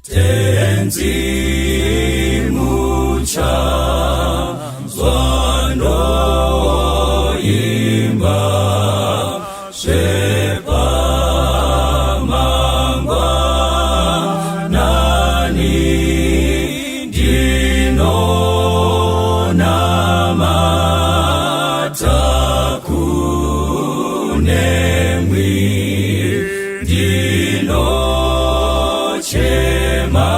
tenzi mucha zwando imba shepa mangwa nani dino namata kunemwi dino chema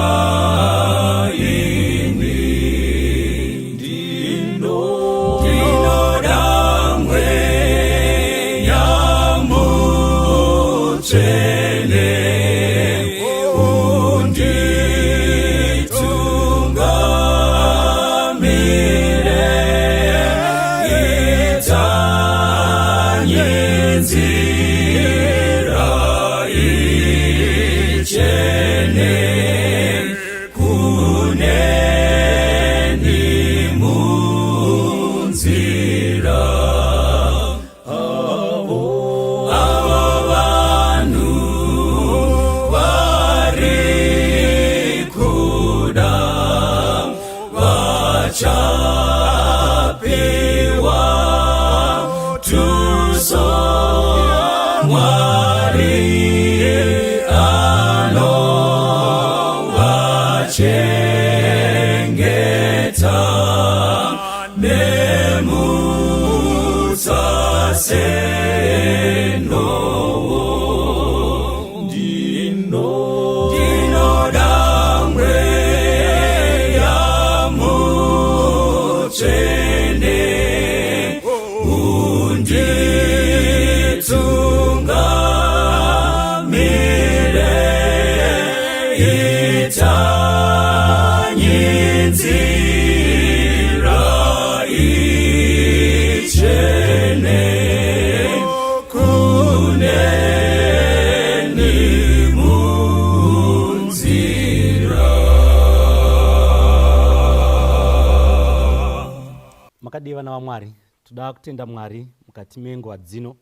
Makadiwa na wa Mwari, tuda kutenda Mwari mukati mengo dzino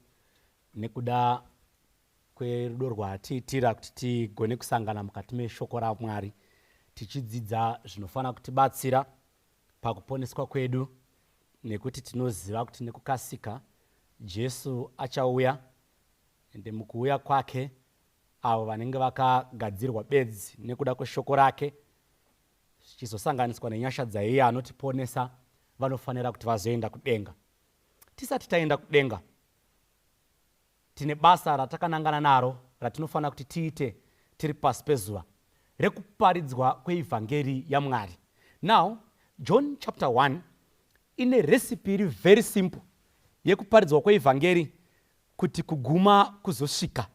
nekuda kwerudo rwatiitira kuti tigone kusangana mukati meshoko raMwari tichidzidza zvinofana kutibatsira pakuponeswa kwedu, nekuti tinoziva kuti nekukasika Jesu achauya, ende mukuuya kwake avo vanenge vakagadzirwa bedzi nekuda kweshoko rake chizosanganiswa nenyasha dzaiye anotiponesa vanofanira kuti vazoenda kudenga. Tisati taenda kudenga, tine basa ratakanangana naro ratinofanira kuti tiite tiri pasi pezuva rekuparidzwa kweivhangeri yaMwari. Now, John chapter 1 ine recipe iri very simple yekuparidzwa kweivhangeri kuti kuguma kuzosvika.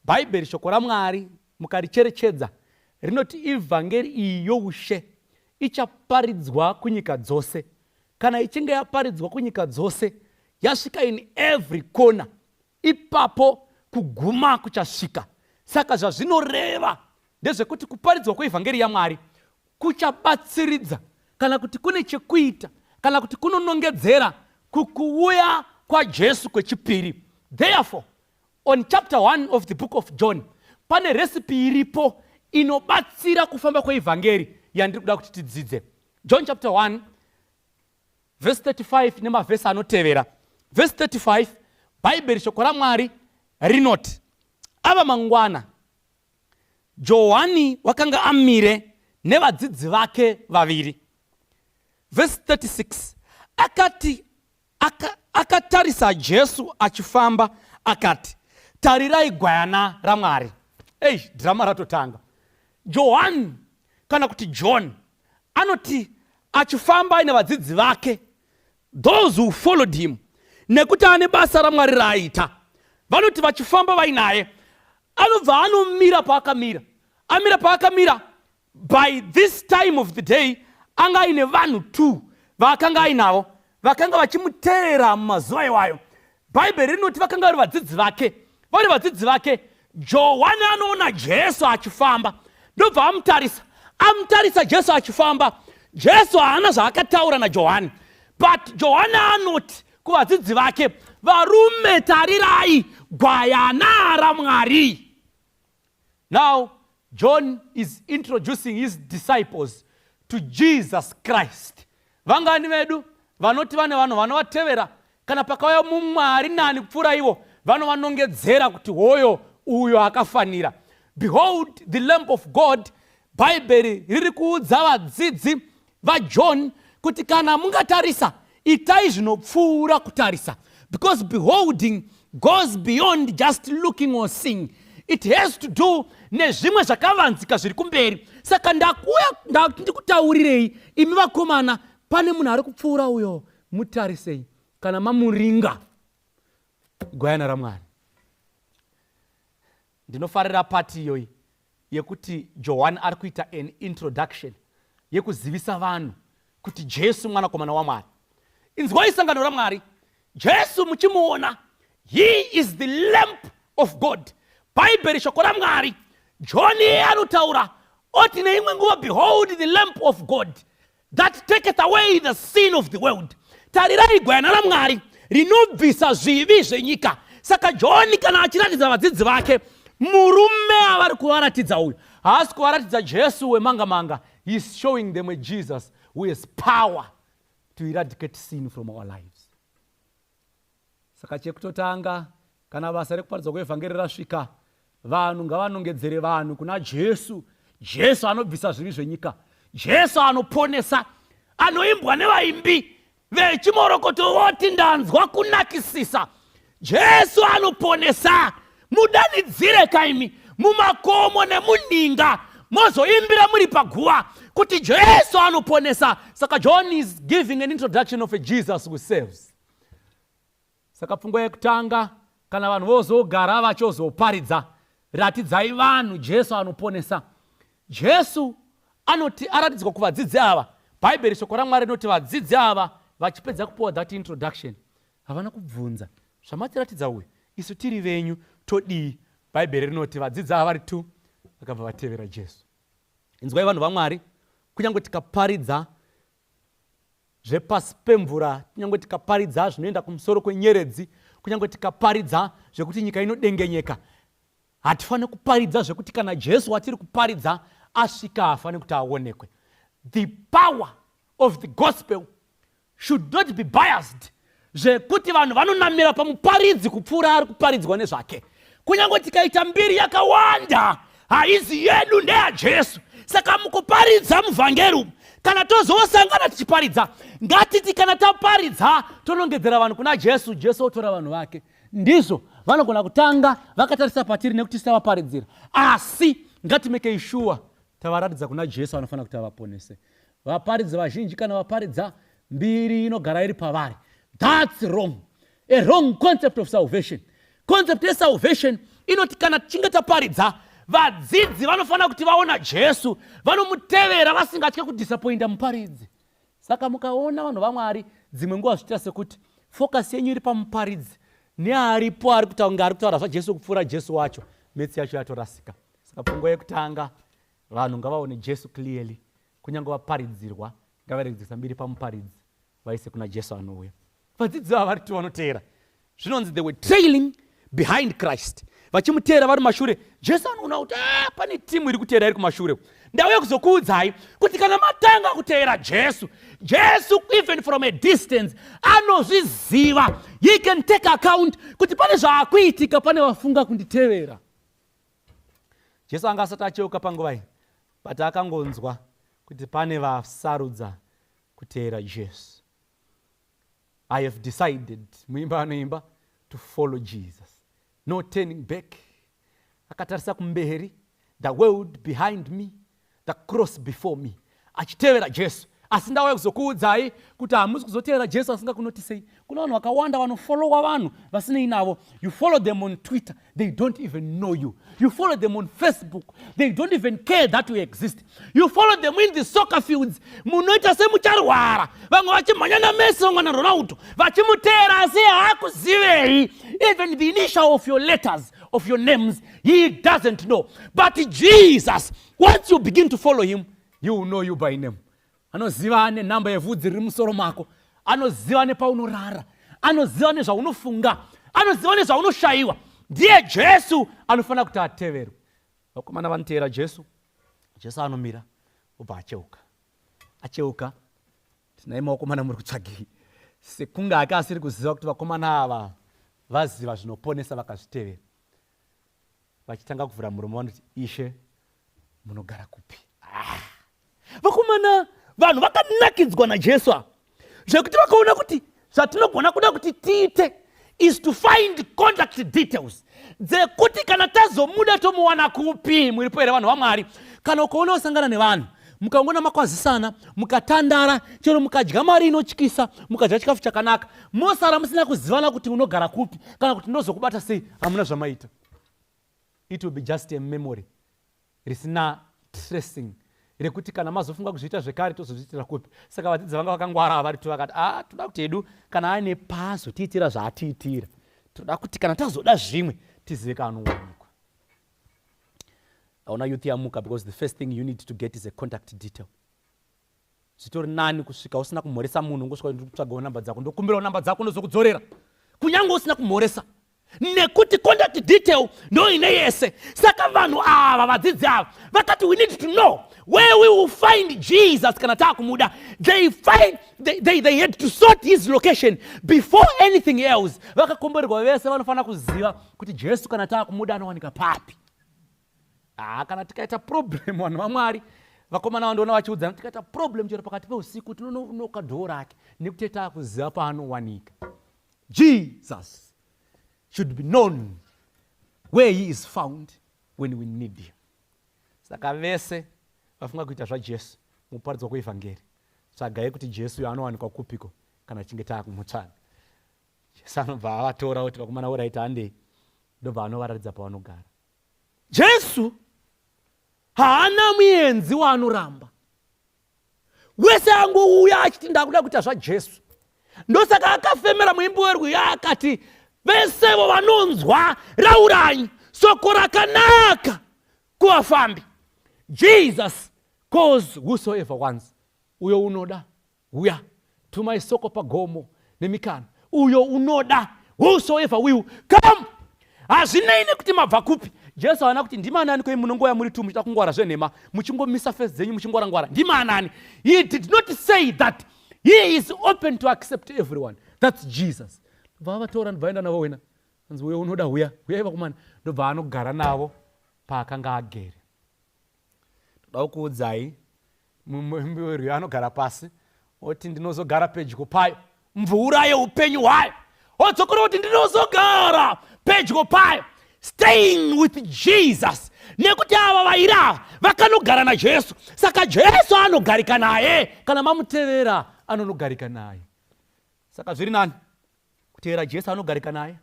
Bhaibheri shoko raMwari mukaricherechedza rinoti ivhangeri iyi youshe ichaparidzwa kunyika dzose. Kana ichinge yaparidzwa kunyika dzose, yasvika in every corner, ipapo kuguma kuchasvika. Saka zvazvinoreva ndezvekuti kuparidzwa kweivhangeri yaMwari kuchabatsiridza kana kuti kune chekuita kana kuti kunonongedzera kukuuya kwaJesu kwechipiri. Therefore, on chapter 1 of the book of John, pane recipe iripo inobatsira kufamba kweivhangeri yandiri kuda kuti tidzidze. John chapter 1 verse 35 nemavhesi anotevera. Verse 35, Bhaibheri shoko raMwari rinoti, ava mangwana Johani wakanga amire nevadzidzi vake vaviri. Verse 36, akatarisa Jesu achifamba akati, tarirai gwayana raMwari. Drama ratotanga. Johani kana kuti John anoti achifamba nevadzidzi vake, those who followed him, nekuti ane basa raMwari raaita, vanoti vachifamba vainaye anobva anomira paakamira. Amira paakamira, by this time of the day anga aine vanhu 2 vakanga ainavo vakanga vachimuteerera mumazuva iwayo. Bhaibheri rinoti vakanga vari vadzidzi vake. Vari vadzidzi vake, Johani anoona Jesu achifamba, ndobva amutarisa Jesu achifamba. Jesu haana zvaakataura naJohani, but Johani anoti kuvadzidzi vake, varume tarirai gwayana raMwari. Now, John is introducing his disciples to Jesus Christ. Vangani vedu vanoti vane vanhu vanovatevera kana pakauya mumwe ari nani kupfuura ivo vanongedzera kuti hoyo uyo akafanira. Behold the Lamb of God. Bhaibheri riri kuudza vadzidzi vaJohn kuti kana mungatarisa itai zvinopfuura kutarisa, because beholding goes beyond just looking or seeing. It has to do nezvimwe zvakavanzika zviri kumberi. Saka ndakuya ndikutaurirei imi vakomana, pane munhu ari kupfuura uyo, mutarisei. Kana mamuringa gwayana raMwari. Ndinofarira pati iyoyi yekuti John ari kuita an introduction yekuzivisa vanhu kuti Jesu mwanakomana waMwari. Inzwai sangano raMwari. Jesu muchimuona, he is the Lamb of God. Bhaibheri shoko raMwari, John anotaura oti neimwe nguva, behold the Lamb of God that taketh away the sin of the world. Tarirai gwayana raMwari rinobvisa zvivi zvenyika. Saka John kana achiratidza vadzidzi vake murume avari kuvaratidza uyu, haasi kuvaratidza Jesu wemanga-manga. He is showing them a Jesus who has power to eradicate sin from our lives. Saka chekutotanga, kana basa rekuparidza kwevhangeri rasvika, vanhu ngavanongedzere vanhu kuna Jesu. Jesu anobvisa zvivi zvenyika. Jesu anoponesa, anoimbwa nevaimbi vechimorokoto voti ndanzwa kunakisisa. Jesu anoponesa. Mudanidzire kaimi Mumakomo NeMuninga, mozoimbira muri paguva kuti Jesu anoponesa. Saka John is giving an introduction of a Jesus who saves. Saka pfungwa yekutanga, kana vanhu vozogara vachozoparidza, ratidzai vanhu Jesu anoponesa. Jesu anoti aratidzwa kuvadzidzi ava. Bhaibheri shoko raMwari rinoti vadzidzi ava vachipedza kupiwa that introduction havana kubvunza, zvamatiratidza uyu isu tiri venyu todii? Bhaibheri rinoti vadzidzi ava vari tu vakabva vatevera Jesu. Inzwai vanhu vaMwari, kunyange tikaparidza zvepasi pemvura, kunyange tikaparidza zvinoenda kumusoro kwenyeredzi, kunyange tikaparidza zvekuti nyika inodengenyeka, hatifaniri kuparidza zvekuti kana Jesu watiri kuparidza asvika hafaniri kuti aonekwe. The power of the gospel should not be biased, zvekuti vanhu vanonamira pamuparidzi kupfuura ari kuparidzwa nezvake. Kunyange tikaita mbiri yakawanda, haizi yedu ndeyaJesu. Saka mukuparidza muvhangeri, kana tozosangana tichiparidza, ngatiti kana taparidza tonongedzera vanhu kuna Jesu, Jesu otora vanhu vake. Ndizvo vanogona kutanga vakatarisa patiri nekuti tisavaparidzira. Asi ngatimekei sure tavaratidza kuna Jesu anofanira kuti avaponese. Vaparidzi vazhinji kana vaparidza, mbiri inogara iri pavari. That's wrong. A wrong concept of salvation. Concept of salvation inoti kana tichinge taparidza, vadzidzi vanofanira kuti vaona Jesu, vanomutevera vasingatye kudisappointa muparidzi. Saka mukaona vanhu vaMwari dzimwe nguva zvichita sekuti focus yenyu iri pamuparidzi nearipo ari kutaura zvaJesu kupfuura Jesu wacho, metsi yacho yatorasika. Saka pfungwa yekutanga, vanhu ngavaone Jesu clearly. Kunyange vaparidzirwa ngavaregedzesa mbiri pamuparidzi, vaise kuna Jesu anouya. Vadzidzi ava vari tu vanoteera. Zvinonzi they were trailing behind Christ, vachimuteera vari mashure. Jesu anoona kuti pane timu iri kuteera iri kumashure. Ndauya kuzokuudzai kuti kana matanga kuteera Jesu, Jesu even from a distance anozviziva. He can take account kuti pane zvaakuitika pane vafunga kunditevera. Jesu anga asati acheuka panguva iyi, but akangonzwa kuti pane vasarudza kuteera Jesu. I have decided, muimba anoimba, to follow Jesus. No turning back. Akatarisa kumberi, the world behind me, the cross before me. Achitevera Jesu. Asi ndauya kuzokuudzai kuti hamusi kuzoteera Jesu asingakunotisei. Kuna vanhu vakawanda vanofollowa vanhu vasinei navo. You follow them on Twitter, they don't even know you. You follow them on Facebook, they don't even care that you exist. You follow them in the soccer fields, munoita semucharwara. Vamwe vachimhanya naMessi, vamwe naRonaldo, vachimuteera asi haakuzivei. Even the initial of your letters, of your names, he doesn't know. But Jesus, once you begin to follow him, he will know you by name. Anoziva nenhamba yevhudzi riri musoro mako, anoziva nepaunorara, anoziva nezvaunofunga, anoziva nezvaunoshayiwa. Ndiye Jesu anofanira kuti ateverwe. vakomana vanoteera Jesu. Jesu anomira obva acheuka. Tinai makomana muri kutsvagei? Sekunge ake asiri kuziva kuti vakomana ava vaziva zvinoponesa vakazvitevera. Vachitanga kuvhura muromo vanoti, Ishe, munogara kupi? Vakomana, vanhu vakanakidzwa naJesu zvekuti vakaona kuti zvatinogona kuda kuti tiite is to find contact details dzekuti kana tazomuda tomuwana kupi. Muripo here vanhu vaMwari? Kana ukaona usangana nevanhu mukaungana makwazisana, mukatandara, chero mukadya mari inotyisa, mukadya chikafu chakanaka, mosara musina kuzivana kuti unogara kupi kana kuti ndozokubata sei, hamuna zvamaita. It will be just a memory risina tracing rekuti kana mazofunga kuzviita zvekare tozozviitira kupi. Saka vadzidzi vanga vakangwara vari tu vakati, toda kuti hedu kana aine pazotiitira zvaatiitira, toda kuti kana tazoda zvimwe tizive kanowanikwa. Aona youth yamuka, because the first thing you need to get is a contact detail. Zvitori nani kusvika usina kumhoresa munhu ngosvika ndiri kutsvagawo namba dzako, ndokumbirawo namba dzako ndozokudzorera kunyange usina kumhoresa, nekuti contact detail ndo ine yese. Saka vanhu ava vadzidzi ava vakati, we need to know where we will find Jesus kana taakumuda. They had to sort his location before anything else. Vakakomborerwa vese vanofanira kuziva kuti Jesu kana taakumuda anowanika papi. Kana tikaita problem vanhu vaMwari, vakomana vandoona vachiudzana, tikaita problem chero pakati peusiku tinonoka dhoo rake nekuti taakuziva paanowanika. Jesus should be known where he is found when we need him. Saka vese vafunga kuita zvaJesu muparidzwa kweevhangeri, tsvagai kuti Jesu anowanikwa kupiko kana chinge taakumutsvana. Jesu anobva avatora kuti vakomana voraita handei, ndobva anovaratidza pavanogara. Jesu haana muenzi waanoramba. Wese angouya achiti ndakuda kuita zvaJesu. Ndosaka akafemera muimbo werwiya akati, vesevo vanonzwa raurai soko rakanaka kuvafambi. Jesus calls whosoever wants. Uyo unoda, uya tumai soko pagomo nemikana. Uyo unoda, whosoever will come. Hazvinei nekuti mabva kupi. Jesu haana kuti ndimanani kwei munongoya muri tu muchida kungwara zvenhema, muchingomisa fesi dzenyu muchingorangwara. Ndimanani? He did not say that he is open to accept everyone. That's Jesus. Ndobva avatora ndobvaenda navo wena. Anzi uyo unoda uya vakomana. Ndobva anogara navo paakanga agere. Toda kuudzai mumwembe anogara pasi oti ndinozogara pedyo payo mvura yeupenyu hwayo. Odzokera kuti ndinozogara pedyo payo, staying with Jesus. Nekuti ava vaira vakanogara naJesu, saka Jesu anogarika naye. Kana mamutevera anonogarika naye. Saka zviri nani kutevera Jesu anogarika naye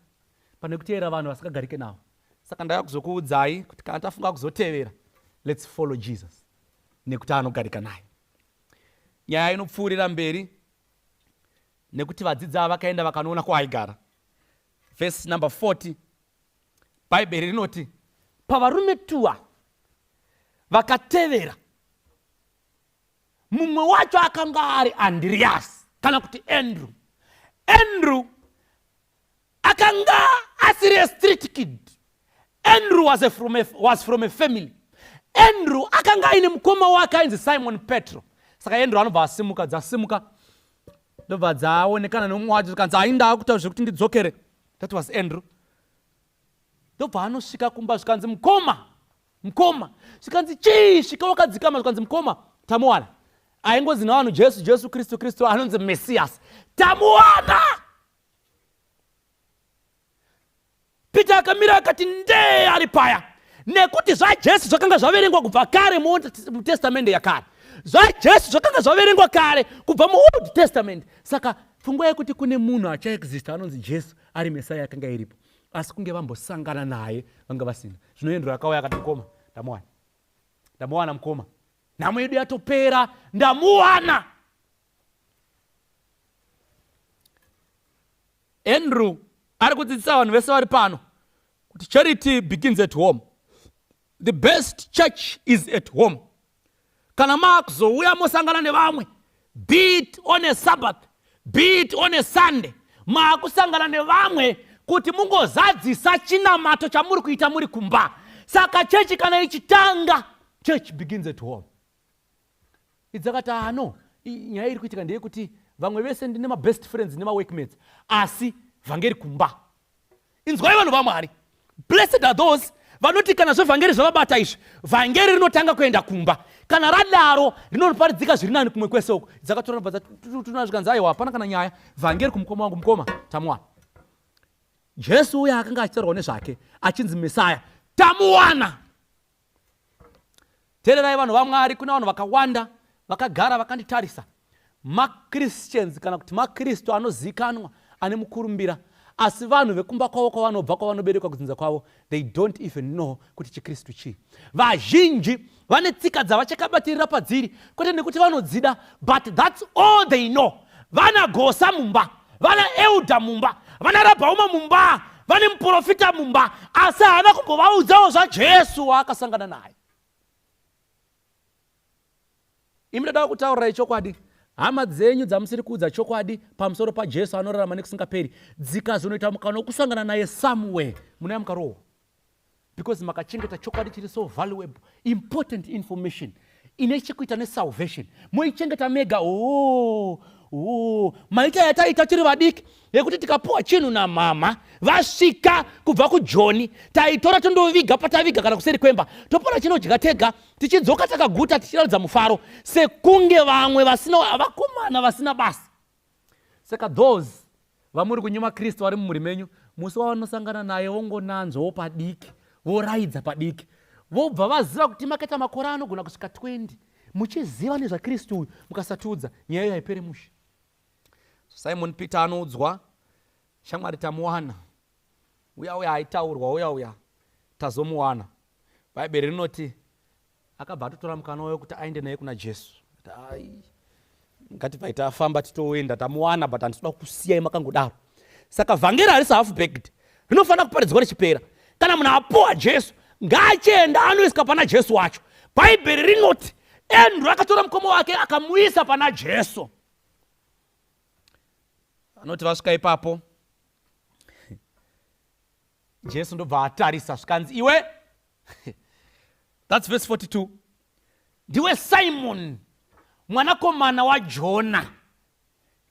pane kutevera vanhu vasikagarike navo. Saka ndaya kuzokuudzai kuti kana tafunga kuzotevera, let's follow Jesus nekuti anogarika naye. Nyaya inopfuurira mberi nekuti vadzidzi ava vakaenda vakanoona kwaaigara. Verse number 40, Bhaibheri rinoti, pavarume 2 vakatevera, mumwe wacho akanga ari Andreas kana kuti Andrew. Andrew akanga asiri a street kid. Andrew was from a family. Andrew akanga aine mukoma wake ainzi Simon Petro. Saka Andrew anobva asimuka, dzasimuka ndobva dzaonekana nomumwe wacho zikanzi ainda akuta zvekuti ndidzokere. That was Andrew. Ndobva anosvika kumba zvikanzi mukoma. Zvikanzi chii, svika wakadzikama, zvikanzi mukoma, tamuwana. Aingozi navanhu Jesu Kristu anonzi Messias. Tamuwana! Peter akamira akati ndee ari paya. Nekuti zvaJesu zvakanga zvaverengwa kubva kare muTestamende yakare. ZvaJesu zvakanga zvaverengwa kare kubva muOld Testament. Saka pfungwa yekuti kune munhu achaexista anonzi Jesu ari Mesaya yakanga iripo. Asi kunge vambosangana naye vanga vasina. Zvino Andrew akauya akati mukoma, ndamuwana mukoma. Nhamo yedu yatopera, ndamuwana. Andrew ari kudzidzisa vanhu vese vari pano kuti charity begins at home. The best church is at home. Kana makuzouya mosangana nevamwe, be it on a Sabbath, be it on a Sunday, makusangana nevamwe kuti mungozadzisa chinamato chamuri kuita muri kumba. Saka chechi kana ichitanga, church begins at home. Idzakata no, nyaya iri kuitika ndeyekuti vamwe vese ndine ma best friends nema workmates, asi vhangeri kumba. Inzwai vanhu vaMwari. Blessed are those vanoti kana zvevhangeri zvavabata izvi, vhangeri rinotanga kuenda kumba. Kana radaro rinoparidzika zviri nani kumwe kwese uko. Dzakatora bvadza tunazvikanzi aiwa hapana kana nyaya, vhangeri kumukoma wangu mukoma tamuwana. Jesu uya akanga achitaurwa nezvake achinzi Mesaya, tamuwana. Teererai vanhu vaMwari, kuna vanhu vakawanda vakagara vakanditarisa. Ma-Christians kana kuti ma-Kristu anozikanwa, ane mukurumbira. Asi vanhu vekumba kwavo kwavanobva kwavanoberekwa kudzinza kwavo, they don't even know kuti chiKristu chii. Vazhinji vane tsika dzavachakabatirira padziri, kwete nekuti vanodzida, but that's all they know. Vana gosa mumba, vana euda mumba, vana rabhauma mumba, vane muprofita mumba, asi havana kumbovaudzawo zvaJesu waakasangana naye. Imi ndada kutaurira chokwadi. Hama dzenyu dzamusiri kuudza chokwadi pamusoro paJesu anorarama nekusingaperi, dzikazonoita mukana wokusangana naye somewhere, munouya mukarohwa. Because makachengeta chokwadi chiri so valuable, important information ine chekuita nesalvation. Moichengeta mega. Maita yataita tiri vadiki yekuti tikapuwa chinhu namama vasvika kubva kuJoni, taitora tondoviga pataviga kana kuseri kwemba, topona chinodya tega, tichidzoka takaguta tichiratidza mufaro, sekunge vamwe vakomana vasina basa. Saka those vamuri kunyima Kristu vari mumuri menyu, musi wavanosangana naye wongonanzwawo padiki, voraidza padiki, vobva vaziva kuti maketa makore anogona kusvika 20, muchiziva nezvaKristu uyu, mukasatiudza, nyaya iyo haipere mushe. Simon Peter anoudzwa, shamwari tamuwana, uya aitaurwa, uya tazomuwana. Bhaibheri rinoti akabva atotora mukana wayo kuti aende naye kuna Jesu. Ngati paita afamba titoenda tamuwana, but handitoda kusiyai makangodaro. Saka vhangeri harisi half baked, rinofanira kuparidzwa richipera. Kana munhu apuwa Jesu, ngaachienda anoiswa pana Jesu wacho. Bhaibheri rinoti Andrew akatora mukoma wake akamuisa pana Jesu. Anoti vasvika ipapo, Jesu ndobva atarisa zvikanzi, iwe that's verse 42, ndiwe Simon mwanakomana waJona,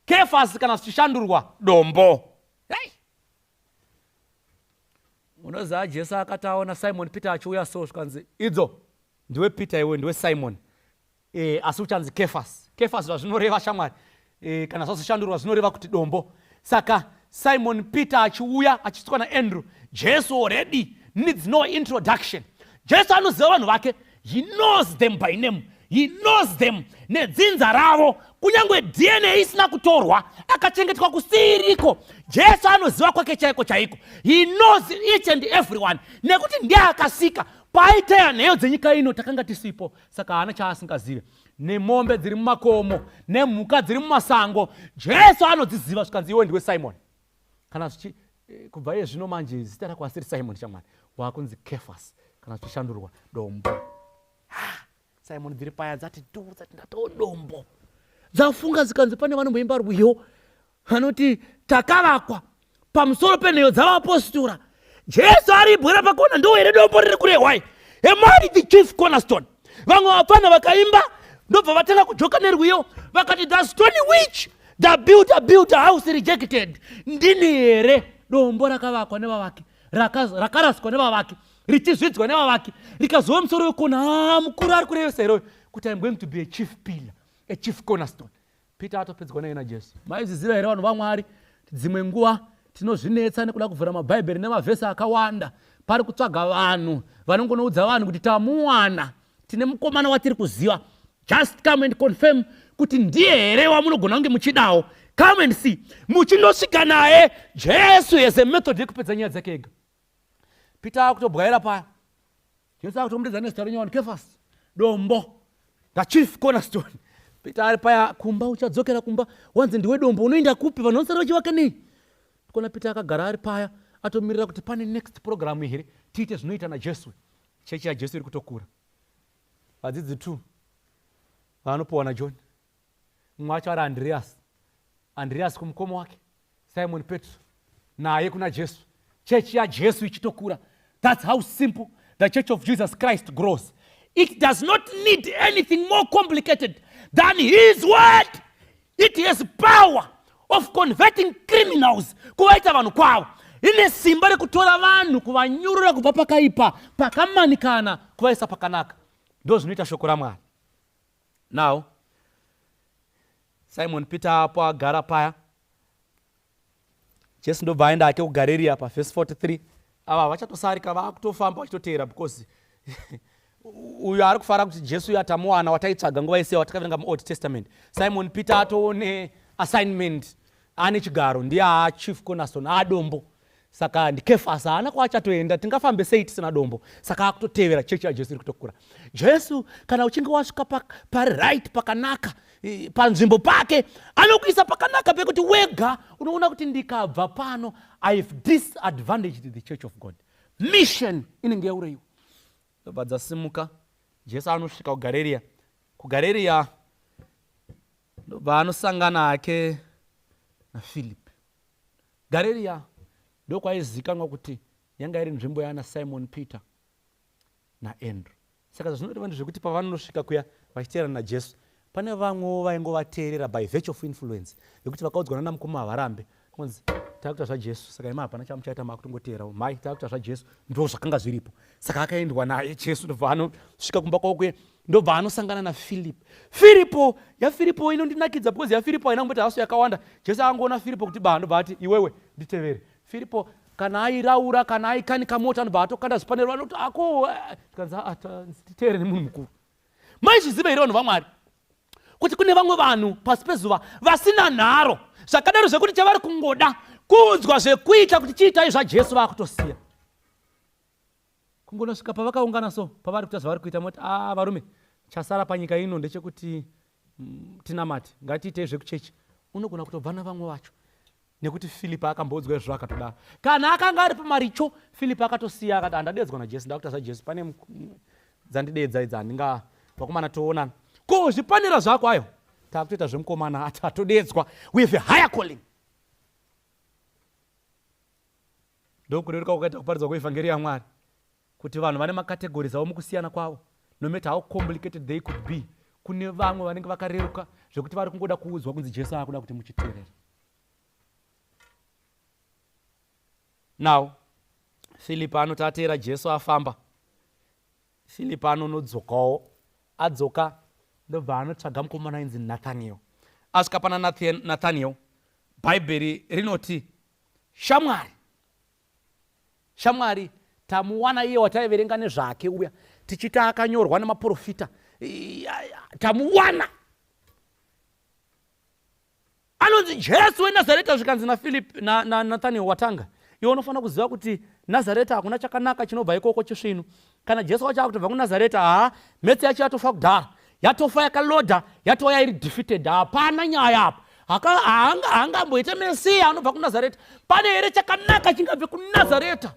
Kefasi kana zvichishandurwa dombo. Unoziva Jesu akati aona Simon Peter achiuya so zvikanzi, idzo ndiwe Peter, iwe ndiwe Simon, asi uchanzi Kefasi. Kefasi zvazvinoreva shamwari, kana zvazoshandurwa zvinoreva kuti dombo. Saka Simon Peter achiuya achitswa naAndrew, Jesu already needs no introduction. Jesu anoziva vanhu vake, he knows them by name, he knows them nedzinza ravo, kunyangwe DNA isina kutorwa, akachengetwa kusiriko. Jesu anoziva kwake chaiko chaiko, he knows each and everyone, nekuti ndiye akasika. Paiteya nheyo dzenyika ino takanga tisipo, saka haana chaasingazive. Nemombe dziri mumakomo, nemhuka dziri mumasango, Jesu anodziziva zvikanzi, iwe ndiwe Simon. Kana kubva iye zvino manje zita rako asiri Simon shamwari, wakunzi Kefasi, kana zvichishandurwa dombo. Simon dziri paya dzati ndatowo dombo. Dzafunga zikanzi pane vanomboimba rwiyo vanoti takavakwa pamusoro penheyo dzavapostora. Jesu aribwera pakona, ndo here dombo riri kurehwai. Emari the chief cornerstone. Vamwe vapana vakaimba ndobva vatanga kujoka nerwiyo vakati, the stone which the builder built a house rejected. Ndini here dombo rakavakwa nevavaki, rakaraswa nevavaki, richizvidzwa nevavaki, rikazova musoro wekona mukuru ari kurevesa heroyo kuti I'm going to be a chief pillar, a chief cornerstone. Peter atopedzwa naye naJesu. Maizviziva here vanhu vaMwari, dzimwe nguva tinozvinetsa nekuda kuvhura maBhaibheri nemavhesi akawanda, pari kutsvaga vanhu vanongonoudza vanhu kuti tamuwana, tine mukomana watiri kuziva, just come and confirm kuti ndiye here wamunogona kunge muchidawo. Come and see. Muchindosvika naye Jesu as a method yekupedza nyaya dzake ega. Peter akutobwaira paya, Jesu akutomudedza nezita renyowani, Kefasi, dombo, the chief cornerstone. Peter ari paya, kumba uchadzokera kumba, wanzi ndiwe dombo, unoenda kupi, vanhu vanosara vachivaka nei? Kona Peter akagara ari paya, atomirira kuti pane next program here tiite zvinoita naJesu. Chechi yaJesu iri kutokura. Vadzidzi 2 vanopuwa naJohn, mumwe wacho ari Andreas kumukoma wake, Simon Petro naye kuna Jesu. Chechi yaJesu ichitokura. That's how simple the Church of Jesus Christ grows. It does not need anything more complicated than His word. It has power of converting criminals kuvaita vanhu kwavo. Ine simba rekutora vanhu kuvanyurura kubva pakaipa pakamanikana kuvaisa pakanaka. Ndo zvinoita shoko raMwari. Now, Simon Peter apo agara paya. Jesu ndobva aenda ake kuGarirea paverse 43. Ava vachatosarika vakutofamba vachitoteera because uyu ari kufara kuti Jesu uyu atamuwana wataitsvaga nguva yese watakaverenga muOld Testament. Simon Peter atoone assignment, ane chigaro, ndiye chief cornerstone adombo. Saka ndikefasi haana kwachatoenda, tingafambe sei tisina dombo. Saka akutotevera chechi yaJesu iri kutokura. Jesu kana uchinge wasvika right pakanaka, panzvimbo pake, anokuisa pakanaka pekuti wega unoona kuti ndikabva pano, I have disadvantaged the church of God. Mission inenge yaureiwa. Ndobva dzasimuka, Jesu anosvika kuGarirea. KuGarirea ndobva anosangana hake naPhilip. Garirea ndokwaizikanwa kuti yanga iri nzvimbo yana Simon Peter naAndrew. Saka zvinoreva ndezvekuti pavanosvika kuya vachiteerana naJesu, pane vamwewo vaingovateerera by virtue of influence, vekuti vakaudzwa namukoma havarambe kunzi takuita zvaJesu, saka ima hapana chamuchaita makutongoteerawo, mai takuita zvaJesu, ndo zvakanga zviripo. Saka akaendwa naye Jesu, ndobva anosvika kumba kwake, ndobva anosangana naFilipo. Filipo inondinakidza because yaFilipo haina kumboti haso yakawanda. Jesu angoona Filipo kuti ndobva ati iwewe nditevere. Filipo kana airaura, kana aikanika mota, ndobva atokanda zvipanero, anoti ako tikanza nditeere nemunhu mukuru. Maizviziva here vanhu vaMwari kuti kune vamwe vanhu pasi pezuva vasina nharo, zvakadaro zvekuti chavari kungoda kuudzwa zvekuita kuti chiitai zvaJesu vakutosiya. Kungonosvika pavakaungana so, pavari kuita zvavari kuita, moti varume, chasara panyika ino ndechekuti tinamate, ngatiitei zvekuchechi. Unogona kutobva navamwe vacho nekuti Filipo akamboudzwa izvo akatodaro. Kana akanga ari pamaricho, Filipo akatosiya akati handadedzwa naJesu, ndakuita zvaJesu, pane dzandidedza idzi handinga vakomana toonana. Ko zvipanera zvako ayo takutoita zvemukomana atodedzwa, we have a higher calling. Ndokureruka kwakaita kuparidzwa kweevhangeri yaMwari kuti vanhu vane makategorizi avo mukusiyana kwavo, no matter how complicated they could be. Kune vamwe vanenge vakareruka zvekuti vari kungoda kuudzwa kunzi Jesu akuda kuti muchiteerere. Now, Filipo anoti ateera Jesu afamba. Filipo anonodzokawo, adzoka ndobva anotsvaga mukomana ainzi Nathaniel. Asvika pana Nathaniel, Bhaibheri rinoti shamwari tamuwana iye wataiverenga nezvake uya tichiti akanyorwa namaprofita, tamuwana. Anonzi Jesu weNazareta, zvikanzi Nathaniel watanga. Iwe unofanira kuziva kuti Nazareta hakuna chakanaka chinobva ikoko chisvino. Kana Jesu wacho akutobva kuNazareta, metse yacho yatofa kudhara, yatofa yakalodha, yatova yairi defeated, hapana nyaya apa. Haangamboita Mesiya anobva kuNazareta. Pane here chakanaka chingabve kuNazareta.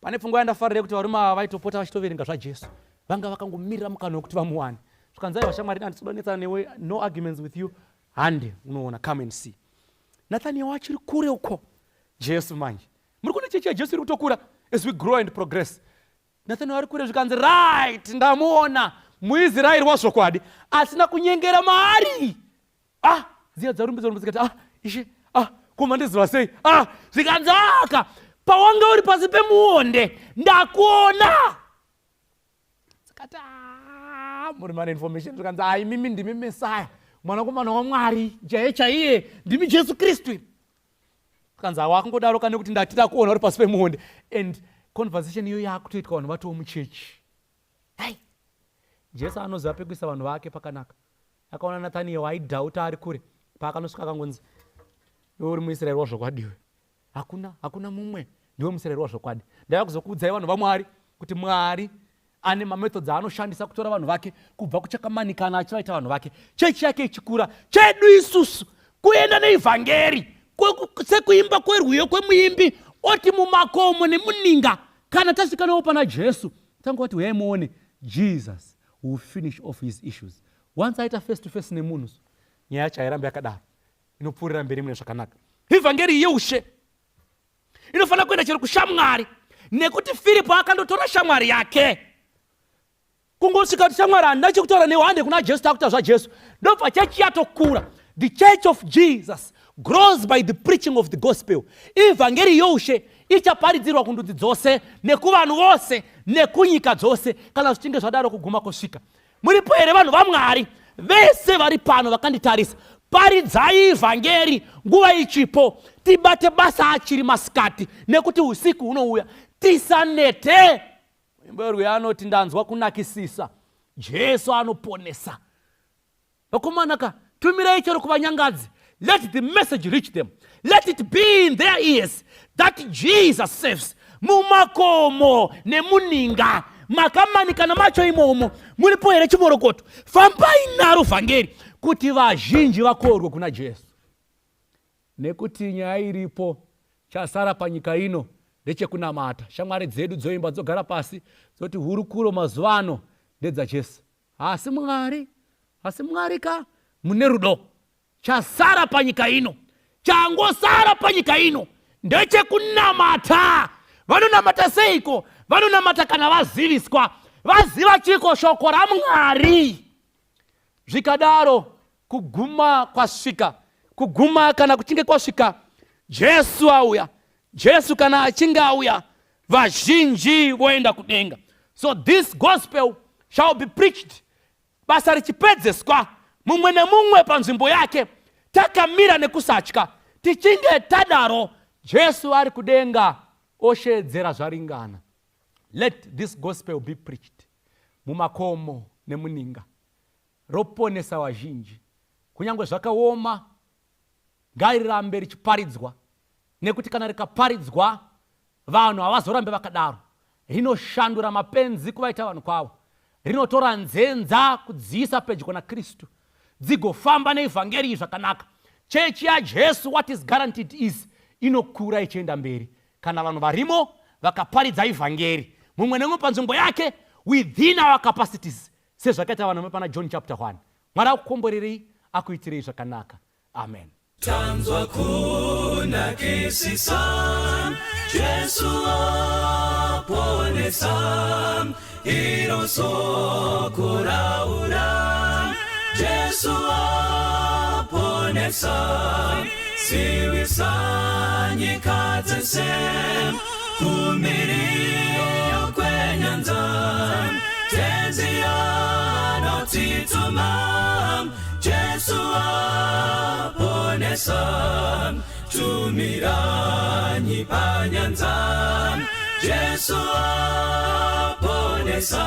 Pane pfungwa yandafarire kuti varume ava vaitopota vachitoverenga zvaJesu, vanga vakangomirira mukana wekuti vamuwane. Zvikanzi vashamwari, handisida kunetsana newe, no arguments with you, hande unoona, come and see. Nathaniel achiri kure uko, Jesu manje muri kuona chechi yaJesu iri kutokura as we grow and progress. Nathaniel ari kure, zvikanzi right, ndamuona muIsraeri wazvokwadi asina kunyengera maari. Dziya dzarumbidzwa zikati ishe, koma ndiziva sei? Zvikanzi aka pawanga uri pasi pemuonde ndakuona. Zikati muri mana information, zvikanzi mimi ndimi Mesaya, mwanakomana waMwari chaiye chaiye, ndimi Jesu Kristu. Zvikanzi wakungodaro kana kuti ndatida kuona uri pasi pemuonde. And conversation iyo yakutoitwa vanhu vatowo muchechi. Jesu anoziva pekuisa vanhu vake pakanaka. Akaona Nathaniel aidhauta ari kure, paakanosvika akangonzi iwe uri muIsraeri wazvokwadiwe. Hakuna mumwe, ndiwe muIsraeri wazvokwadi. Ndava kuzokuudzai vanhu vaMwari kuti Mwari ane mamethods aanoshandisa kutora vanhu vake kubva kuchakamanikana achivaita vanhu vake. Chechi yake ichikura, chedu isusu kuenda neevhangeri, sekuimba kwerwiyo kwemuimbi oti Mumakomo NeMuninga. Kana tasvika nawo pana Jesu, tangoti uyai muone Jesus will finish off his issues. Once aita face to face nemunhu, nyaya yacho hairambi yakadaro, inopfuurira mberi mune zvakanaka. Evhangeri yeushe inofanira kuenda chero kushamwari, nekuti Filipo akandotora shamwari yake. Kungosvika kuti shamwari handina chekutaura newe, hande kuna Jesu takuta zvaJesu. Ndobva chechi yatokura. The church of Jesus grows by the preaching of the gospel. Ivhangeri youshe ichaparidzirwa kundudzi dzose nekuvanhu vose nekunyika dzose kana zvichinge zvadaro kuguma kusvika. Muripo here vanhu vaMwari vese vari pano vakanditarisa? Paridzai ivhangeri nguva ichipo, tibate basa achiri masikati nekuti usiku hunouya. Tisanete. Mberwe anoti ndanzwa kunakisisa. Jesu anoponesa. Vakomanaka, tumirei chero kuvanyangadzi. Let the message reach them. Let it be in their ears that Jesus saves. Mumakomo NeMuninga. Makamanikana macho imomo. Mulipo here chimorokoto. Fambai naro vhangeri kuti vazhinji vakorwe kuna Jesu. Nekuti nyaya iripo chasara panyika ino ndechekunamata. Shamwari dzedu dzoimba dzogara pasi dzoti hurukuro mazuva ano ndedzaJesu. Asi Mwari ka mune rudo. Chasara panyika ino, changosara panyika ino ndechekunamata. Vanonamata seiko? Vanonamata kana vaziviswa. Vaziva chiko shoko raMwari. Zvikadaro kuguma kwasvika. Kuguma kana kuchinge kwasvika, Jesu auya. Jesu kana achinge auya, vazhinji voenda kudenga. So this gospel shall be preached. Basa richipedzeswa mumwe nemumwe panzvimbo yake, takamira nekusatya. Tichinge tadaro, Jesu ari kudenga oshedzera zvaringana. Let this gospel be preached. Mumakomo NeMuninga roponesa vazhinji. Kunyangwe zvakaoma ngarirambe richiparidzwa, nekuti kana rikaparidzwa vanhu havazorambe vakadaro. Rinoshandura mapenzi kuvaita vanhu kwavo. Rinotora nzenza kudziisa pedyo naKristu, dzigofamba neivhangeri zvakanaka. Chechi yaJesu, what is guaranteed is inokura ichienda mberi kana vanhu varimo vakaparidza ivhangeri mumwe nemumwe panzvimbo yake within our capacities, sezvakaita vanhu pana John chapter 1. Mwari akukomborerei, akuitirei zvakanaka. Amen. Tanzwa kunakisisa, Jesu aponesa, iro soko raura. Jesu aponesa, siwisa nyika dzese, kumirio kwenyanza, tenzi anotituma. Jesu aponesa, tumira nyika nyanza. Jesu aponesa,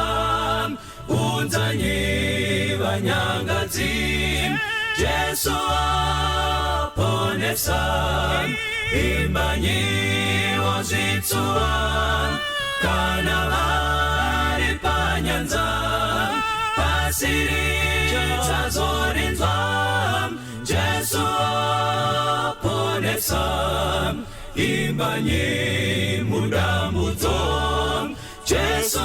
unzanyi vanyangadzi. Jesu aponesa, imbanyi ozvitsuwa. Kana vari panyanza, pasiri chazorinzwa. Jesu aponesa, imbanyi mudambudzo. Jesu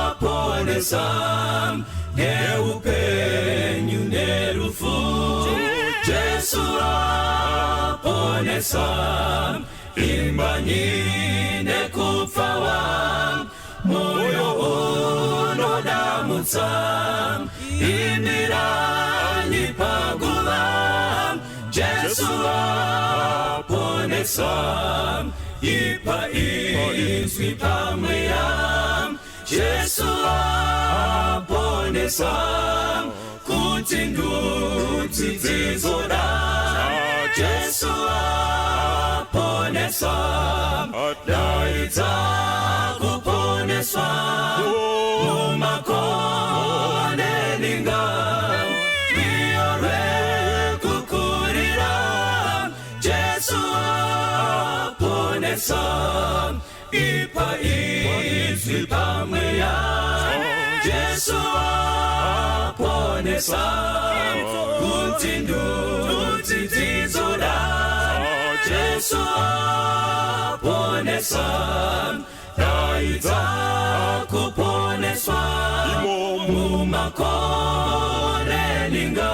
aponesa, neupenyu nerufu. Jesu aponesa, imbanyi nekupfawa. Moyo unodamutsa, imiranyi paguva. Jesu aponesa, ipa izwi pamweya. Jesu aponesa, kuti ndudzi dzizoda. Jesu aponesa, daidza kuponeswa. Mumakomo NeMuninga, iyo rekukurira. Jesu aponesa, ipa izwi pamweya. Jesu aponesa, kuti ndudzi dzizoda. Jesu aponesa, daidza kuponeswa. Mumakomo NeMuninga,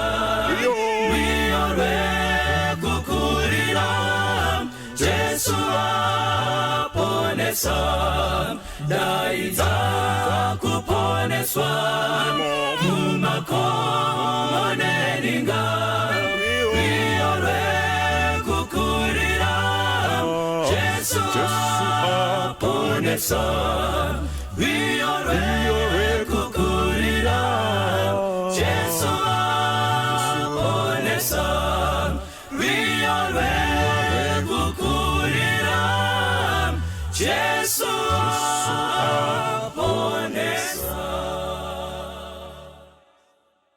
iyo rekukurira. Jesu aponesa. aponesa, daidza kuponeswa. Mumakomo NeMuninga, viore kukurira. Jesu aponesa, viore kukurira. Jesu aponesa, viore kukurira.